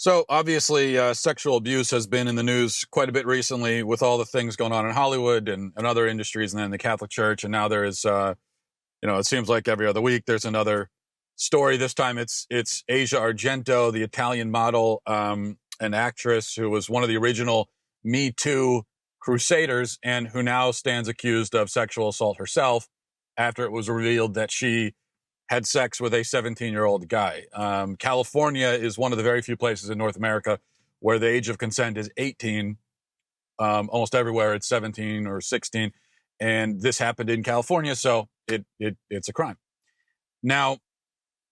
So obviously, sexual abuse has been in the news quite a bit recently with all the things going on in Hollywood and other industries, and then the Catholic Church. And now there is, it seems like every other week there's another story. This time it's Asia Argento, the Italian model and actress who was one of the original Me Too crusaders, and who now stands accused of sexual assault herself after it was revealed that she had sex with a 17-year-old guy. California is one of the very few places in North America where the age of consent is 18. Almost everywhere it's 17 or 16. And this happened in California, so it's a crime. Now,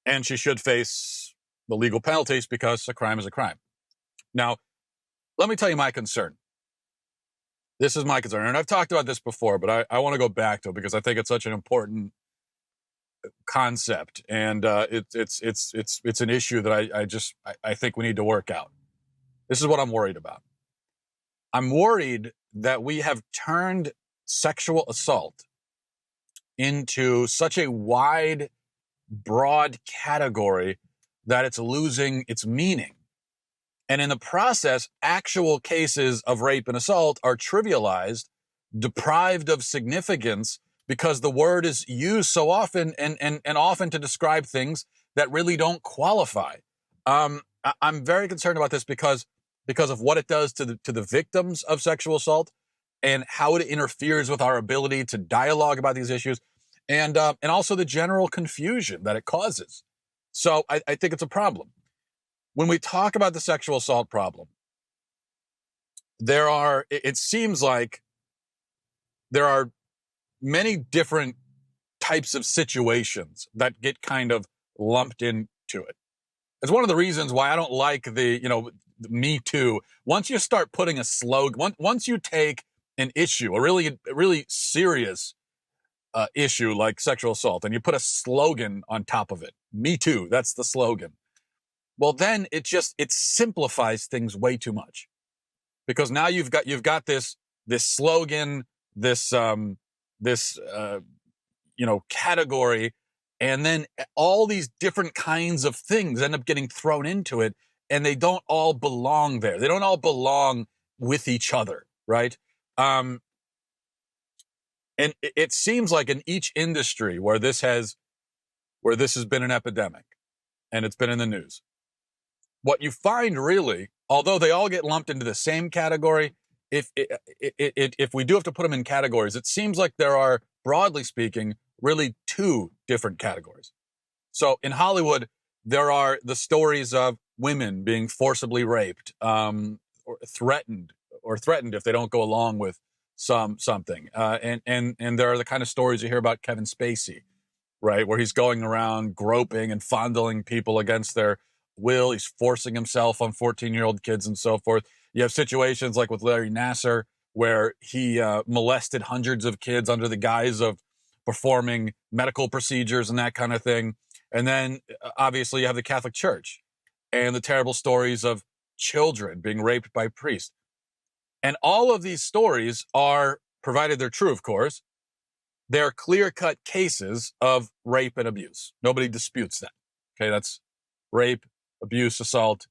and she should face the legal penalties because a crime is a crime. Now, let me tell you my concern. This is my concern. And I've talked about this before, but I want to go back to it because I think it's such an important concept, and it's an issue that I think we need to work out. This is what I'm worried about. I'm worried that we have turned sexual assault into such a wide, broad category that it's losing its meaning. And in the process, actual cases of rape and assault are trivialized, deprived of significance, because the word is used so often and often to describe things that really don't qualify. I'm very concerned about this because of what it does to the victims of sexual assault and how it interferes with our ability to dialogue about these issues, and also the general confusion that it causes. So I think it's a problem. When we talk about the sexual assault problem, it seems like there are many different types of situations that get kind of lumped into it. It's one of the reasons why I don't like the Me Too. Once you start putting a slogan, once you take an issue, a really serious issue like sexual assault, and you put a slogan on top of it, Me Too, that's the slogan. Well, then it simplifies things way too much, because now you've got this slogan, this category, and then all these different kinds of things end up getting thrown into it, and they don't all belong there. They don't all belong with each other, right? And it seems like in each industry where this has been an epidemic and it's been in the news, what you find really, although they all get lumped into the same category, if we do have to put them in categories, it seems like there are, broadly speaking, really two different categories. So in Hollywood, there are the stories of women being forcibly raped, or threatened if they don't go along with something. And there are the kind of stories you hear about Kevin Spacey, right, where he's going around groping and fondling people against their will. He's forcing himself on 14-year-old kids and so forth. You have situations like with Larry Nassar, where he molested hundreds of kids under the guise of performing medical procedures and that kind of thing. And then obviously you have the Catholic Church and the terrible stories of children being raped by priests. And all of these stories are, provided they're true, of course, they're clear-cut cases of rape and abuse. Nobody disputes that. Okay, that's rape, abuse, assault.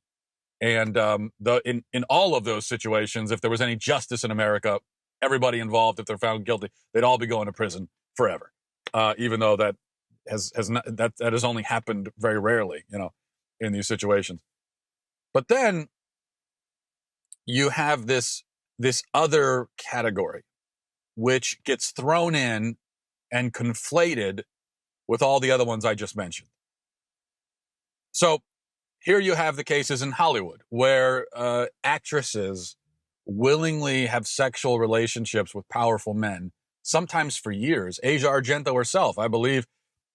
And in all of those situations, if there was any justice in America, everybody involved, if they're found guilty, they'd all be going to prison forever. Even though that has only happened very rarely, in these situations. But then you have this other category, which gets thrown in and conflated with all the other ones I just mentioned. So here you have the cases in Hollywood where actresses willingly have sexual relationships with powerful men, sometimes for years. Asia Argento herself, I believe,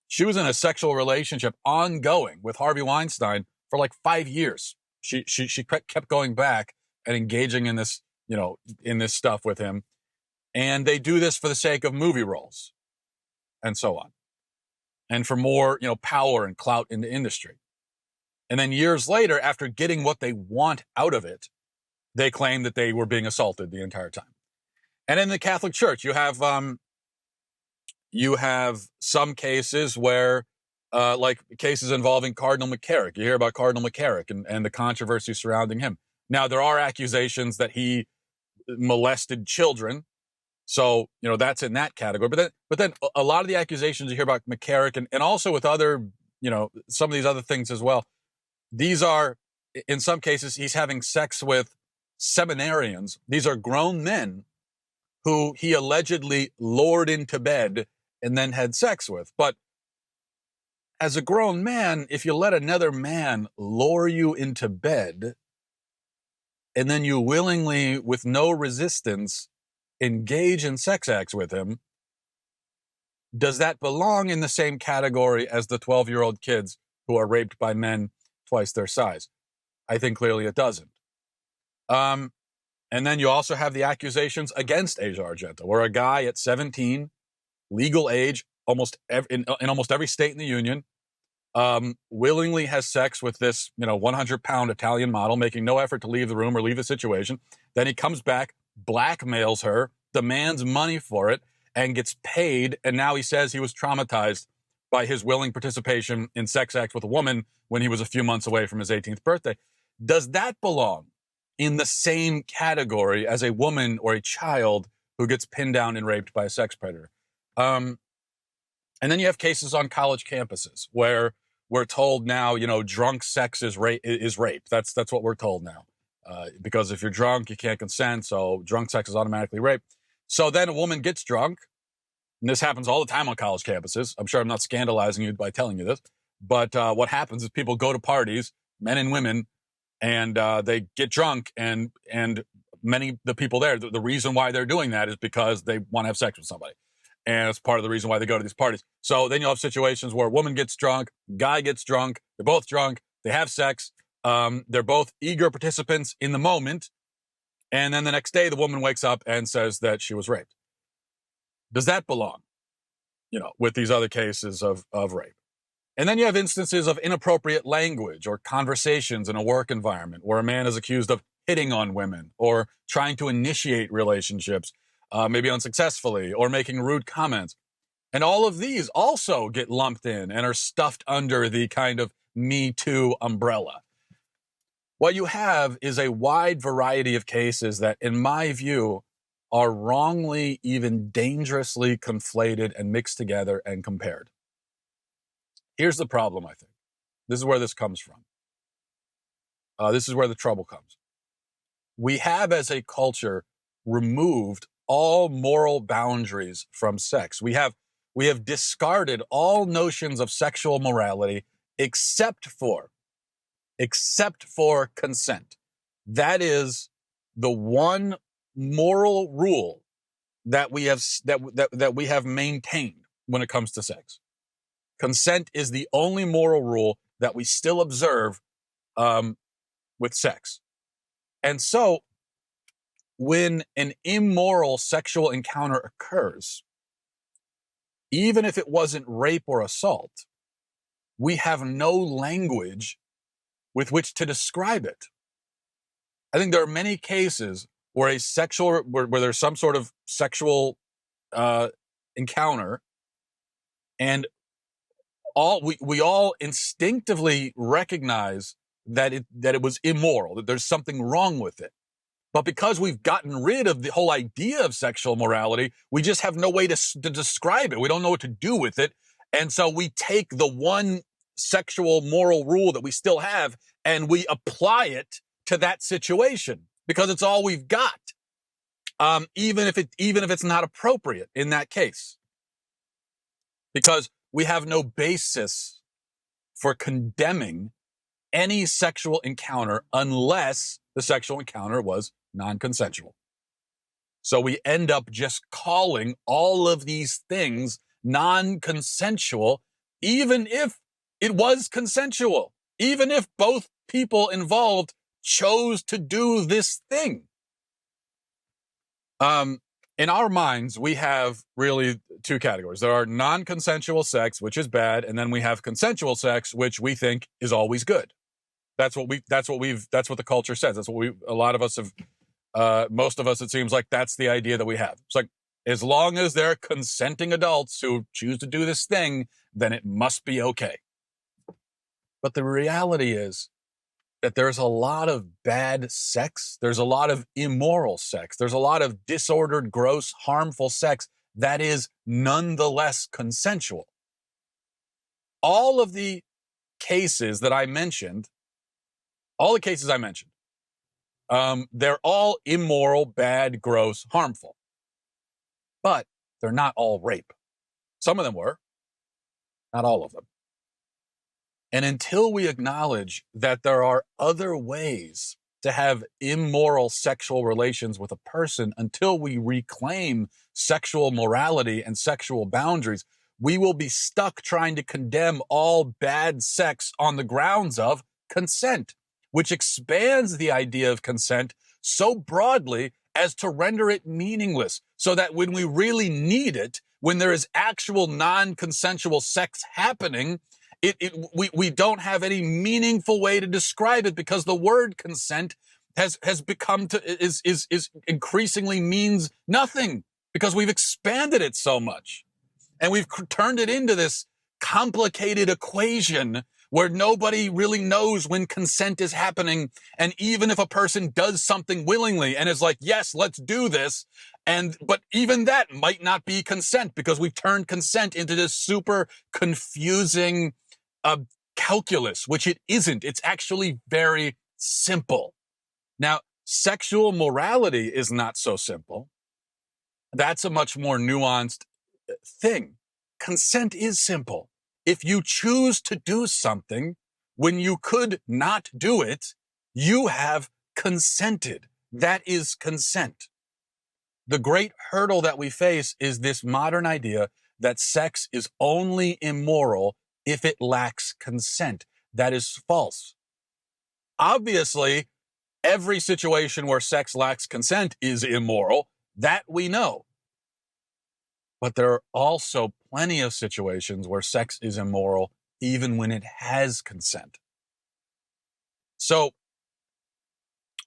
she was in a sexual relationship ongoing with Harvey Weinstein for like 5 years. She kept going back and engaging in this, in this stuff with him. And they do this for the sake of movie roles and so on. And for more, power and clout in the industry. And then years later, after getting what they want out of it, they claim that they were being assaulted the entire time. And in the Catholic Church, you have some cases where like cases involving Cardinal McCarrick. You hear about Cardinal McCarrick and the controversy surrounding him. Now, there are accusations that he molested children. So, that's in that category. But then a lot of the accusations you hear about McCarrick and also with other, some of these other things as well, these are, in some cases, he's having sex with seminarians. These are grown men who he allegedly lured into bed and then had sex with. But as a grown man, if you let another man lure you into bed and then you willingly, with no resistance, engage in sex acts with him, does that belong in the same category as the 12-year-old kids who are raped by men twice their size? I think clearly it doesn't. And then you also have the accusations against Asia Argento, where a guy at 17, legal age, in almost every state in the union, willingly has sex with this, 100-pound Italian model, making no effort to leave the room or leave the situation. Then he comes back, blackmails her, demands money for it, and gets paid. And now he says he was traumatized by his willing participation in sex acts with a woman when he was a few months away from his 18th birthday. Does that belong in the same category as a woman or a child who gets pinned down and raped by a sex predator? And then you have cases on college campuses where we're told now, drunk sex is rape. That's what we're told now. Because if you're drunk, you can't consent. So drunk sex is automatically rape. So then a woman gets drunk. And this happens all the time on college campuses. I'm sure I'm not scandalizing you by telling you this. But what happens is people go to parties, men and women, and they get drunk. And many of the people there, the reason why they're doing that is because they want to have sex with somebody. And it's part of the reason why they go to these parties. So then you'll have situations where a woman gets drunk, guy gets drunk, they're both drunk, they have sex, they're both eager participants in the moment, and then the next day the woman wakes up and says that she was raped. Does that belong, with these other cases of rape? And then you have instances of inappropriate language or conversations in a work environment where a man is accused of hitting on women or trying to initiate relationships, maybe unsuccessfully, or making rude comments. And all of these also get lumped in and are stuffed under the kind of Me Too umbrella. What you have is a wide variety of cases that, in my view, are wrongly, even dangerously conflated and mixed together and compared. Here's the problem, I think. This is where this comes from. This is where the trouble comes. We have, as a culture, removed all moral boundaries from sex. We have discarded all notions of sexual morality except for consent. That is the one moral rule that we have maintained when it comes to sex. Consent is the only moral rule that we still observe with sex. And so when an immoral sexual encounter occurs, even if it wasn't rape or assault, we have no language with which to describe it. I think there are many cases where where there's some sort of sexual encounter, and we all instinctively recognize that it was immoral, that there's something wrong with it. But because we've gotten rid of the whole idea of sexual morality, we just have no way to describe it. We don't know what to do with it. And so we take the one sexual moral rule that we still have and we apply it to that situation because it's all we've got. Even if it's not appropriate in that case. Because we have no basis for condemning any sexual encounter unless the sexual encounter was non-consensual. So we end up just calling all of these things non-consensual, even if it was consensual, even if both people involved chose to do this thing. In our minds, we have really two categories. There are non-consensual sex, which is bad, and then we have consensual sex, which we think is always good. That's what the culture says. That's what a lot of us have, most of us, it seems like that's the idea that we have. It's like, as long as they're consenting adults who choose to do this thing, then it must be okay. But the reality is that there's a lot of bad sex. There's a lot of immoral sex. There's a lot of disordered, gross, harmful sex that is nonetheless consensual. All of the cases that I mentioned, they're all immoral, bad, gross, harmful. But they're not all rape. Some of them were, not all of them. And until we acknowledge that there are other ways to have immoral sexual relations with a person, until we reclaim sexual morality and sexual boundaries, we will be stuck trying to condemn all bad sex on the grounds of consent, which expands the idea of consent so broadly as to render it meaningless, so that when we really need it, when there is actual non-consensual sex happening, we don't have any meaningful way to describe it, because the word consent has become is increasingly means nothing, because we've expanded it so much, and we've turned it into this complicated equation where nobody really knows when consent is happening. And even if a person does something willingly and is like, yes, let's do this, but even that might not be consent, because we've turned consent into this super confusing calculus, which it isn't. It's actually very simple. Now, sexual morality is not so simple. That's a much more nuanced thing. Consent is simple. If you choose to do something when you could not do it, you have consented. That is consent. The great hurdle that we face is this modern idea that sex is only immoral if it lacks consent. That is false. Obviously, every situation where sex lacks consent is immoral. That we know. But there are also plenty of situations where sex is immoral even when it has consent. So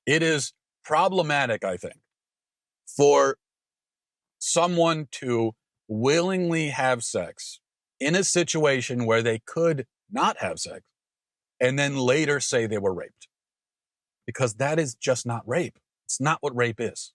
it is problematic, I think, for someone to willingly have sex in a situation where they could not have sex and then later say they were raped. Because that is just not rape. It's not what rape is.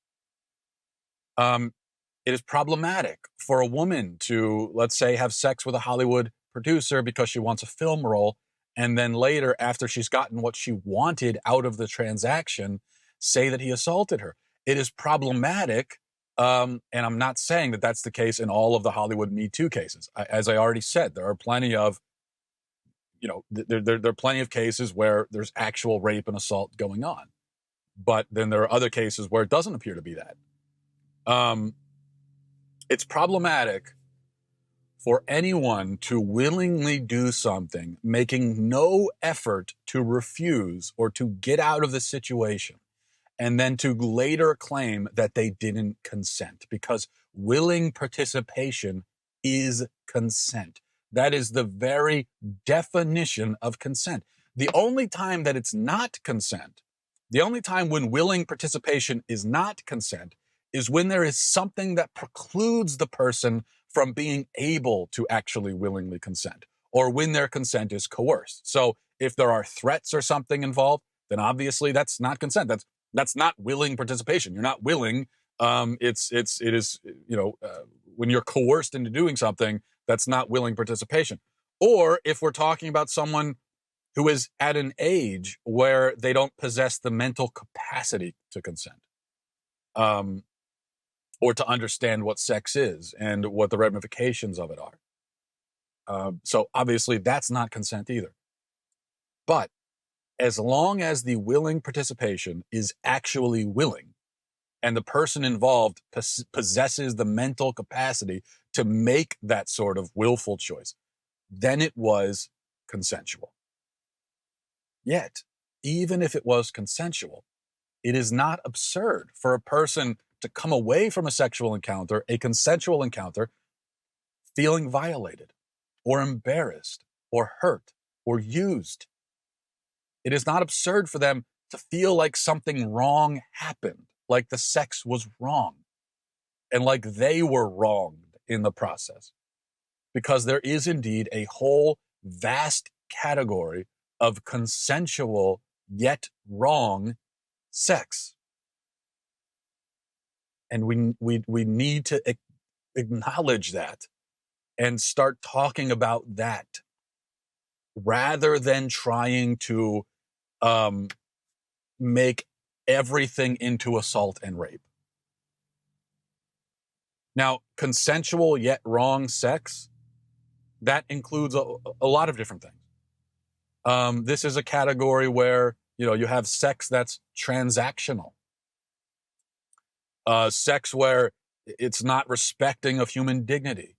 It is problematic for a woman to, let's say, have sex with a Hollywood producer because she wants a film role, and then later, after she's gotten what she wanted out of the transaction, say that he assaulted her. It is problematic, and I'm not saying that that's the case in all of the Hollywood Me Too cases. As I already said, there are plenty of, there are plenty of cases where there's actual rape and assault going on. But then there are other cases where it doesn't appear to be that. It's problematic for anyone to willingly do something, making no effort to refuse or to get out of the situation, and then to later claim that they didn't consent, because willing participation is consent. That is the very definition of consent. The only time that it's not consent, the only time when willing participation is not consent, is when there is something that precludes the person from being able to actually willingly consent, or when their consent is coerced. So if there are threats or something involved, then obviously that's not consent. That's not willing participation. You're not willing. It is when you're coerced into doing something, that's not willing participation. Or if we're talking about someone who is at an age where they don't possess the mental capacity to consent, or to understand what sex is and what the ramifications of it are. So obviously that's not consent either. But as long as the willing participation is actually willing, and the person involved possesses the mental capacity to make that sort of willful choice, then it was consensual. Yet, even if it was consensual, it is not absurd for a person to come away from a sexual encounter, a consensual encounter, feeling violated or embarrassed or hurt or used. It is not absurd for them to feel like something wrong happened, like the sex was wrong, and like they were wronged in the process. Because there is indeed a whole vast category of consensual yet wrong sex. And we need to acknowledge that and start talking about that rather than trying to make everything into assault and rape. Now, consensual yet wrong sex, that includes a lot of different things. This is a category where, you have sex that's transactional. Sex where it's not respecting of human dignity,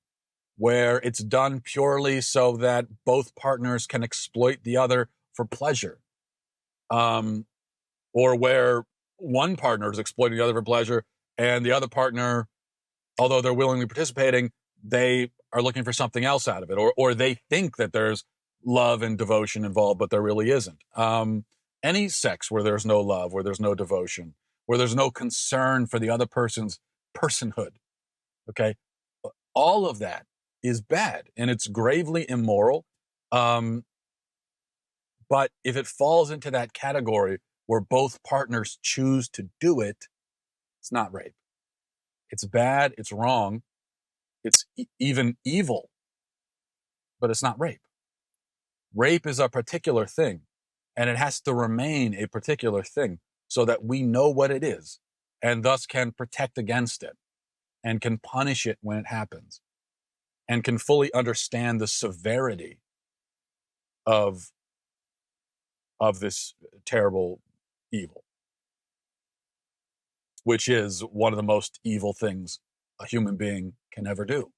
where it's done purely so that both partners can exploit the other for pleasure. Or where one partner is exploiting the other for pleasure and the other partner, although they're willingly participating, they are looking for something else out of it, or they think that there's love and devotion involved, but there really isn't. Any sex where there's no love, where there's no devotion, where there's no concern for the other person's personhood, okay? All of that is bad, and it's gravely immoral. But if it falls into that category where both partners choose to do it, it's not rape. It's bad, it's wrong, it's even evil, but it's not rape. Rape is a particular thing, and it has to remain a particular thing so that we know what it is and thus can protect against it and can punish it when it happens and can fully understand the severity of this terrible evil, which is one of the most evil things a human being can ever do.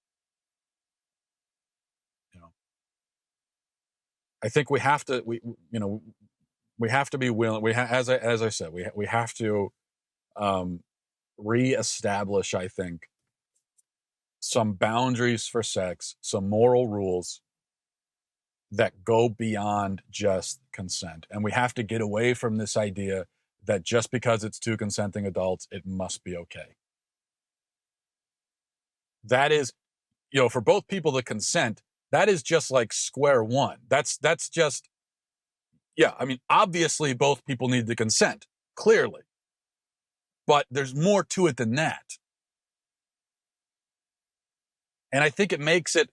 I think we have to be willing. As I said, we have to reestablish, I think, some boundaries for sex, some moral rules that go beyond just consent. And we have to get away from this idea that just because it's two consenting adults, it must be okay. That is, for both people to consent, that is just like square one. That's just, obviously both people need to consent, clearly. But there's more to it than that. And I think it makes it,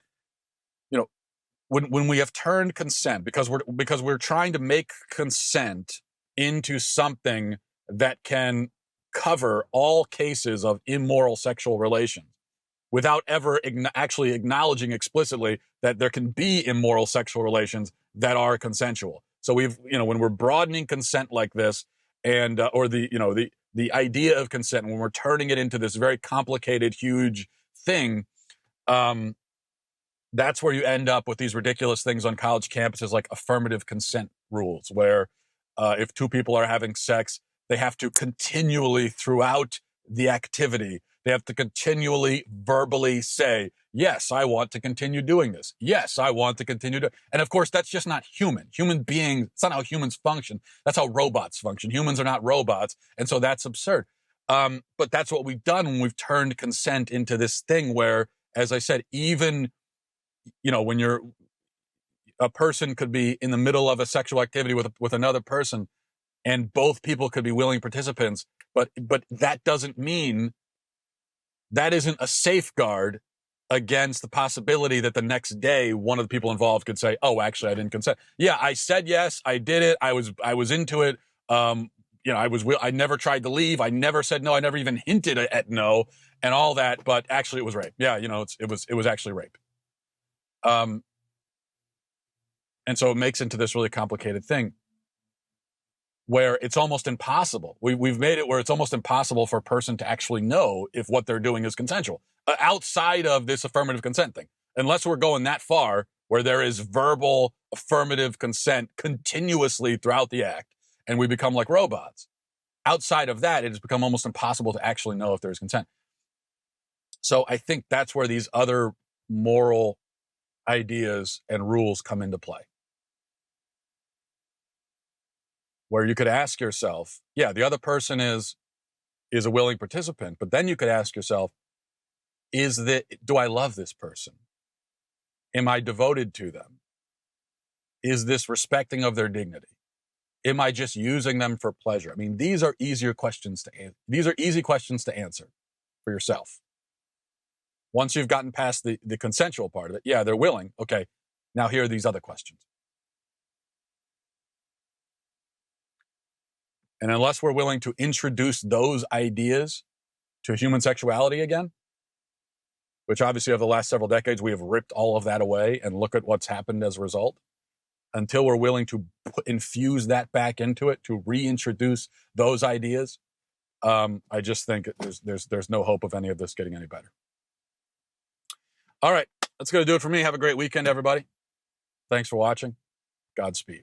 when we have turned consent, because we're trying to make consent into something that can cover all cases of immoral sexual relations without ever actually acknowledging explicitly that there can be immoral sexual relations that are consensual. So when we're broadening consent like this, and or the idea of consent, when we're turning it into this very complicated, huge thing, that's where you end up with these ridiculous things on college campuses like affirmative consent rules, where if two people are having sex, they have to continually, throughout the activity, they have to continually verbally say, yes, I want to continue doing this. Yes, I want to continue to. And of course, that's just not human. Human beings, it's not how humans function. That's how robots function. Humans are not robots. And so that's absurd. But that's what we've done when we've turned consent into this thing where, as I said, even, when a person could be in the middle of a sexual activity with another person, and both people could be willing participants, but that doesn't mean, that isn't a safeguard against the possibility that the next day one of the people involved could say, oh, actually I didn't consent. Yeah, I said yes, I did it, I was into it. I never tried to leave, I never said no, I never even hinted at no and all that, but actually it was rape. Yeah, it was actually rape. And so it makes into this really complicated thing where it's almost impossible. We've made it where it's almost impossible for a person to actually know if what they're doing is consensual outside of this affirmative consent thing. Unless we're going that far where there is verbal affirmative consent continuously throughout the act and we become like robots. Outside of that, it has become almost impossible to actually know if there's consent. So I think that's where these other moral ideas and rules come into play. Where you could ask yourself, yeah, the other person is a willing participant, but then you could ask yourself, do I love this person? Am I devoted to them? Is this respecting of their dignity? Am I just using them for pleasure? I mean, these are easier questions to answer. These are easy questions to answer for yourself. Once you've gotten past the consensual part of it, yeah, they're willing. Okay, now here are these other questions. And unless we're willing to introduce those ideas to human sexuality again, which obviously over the last several decades, we have ripped all of that away, and look at what's happened as a result. Until we're willing to infuse that back into it, to reintroduce those ideas, I just think there's no hope of any of this getting any better. All right, that's going to do it for me. Have a great weekend, everybody. Thanks for watching. Godspeed.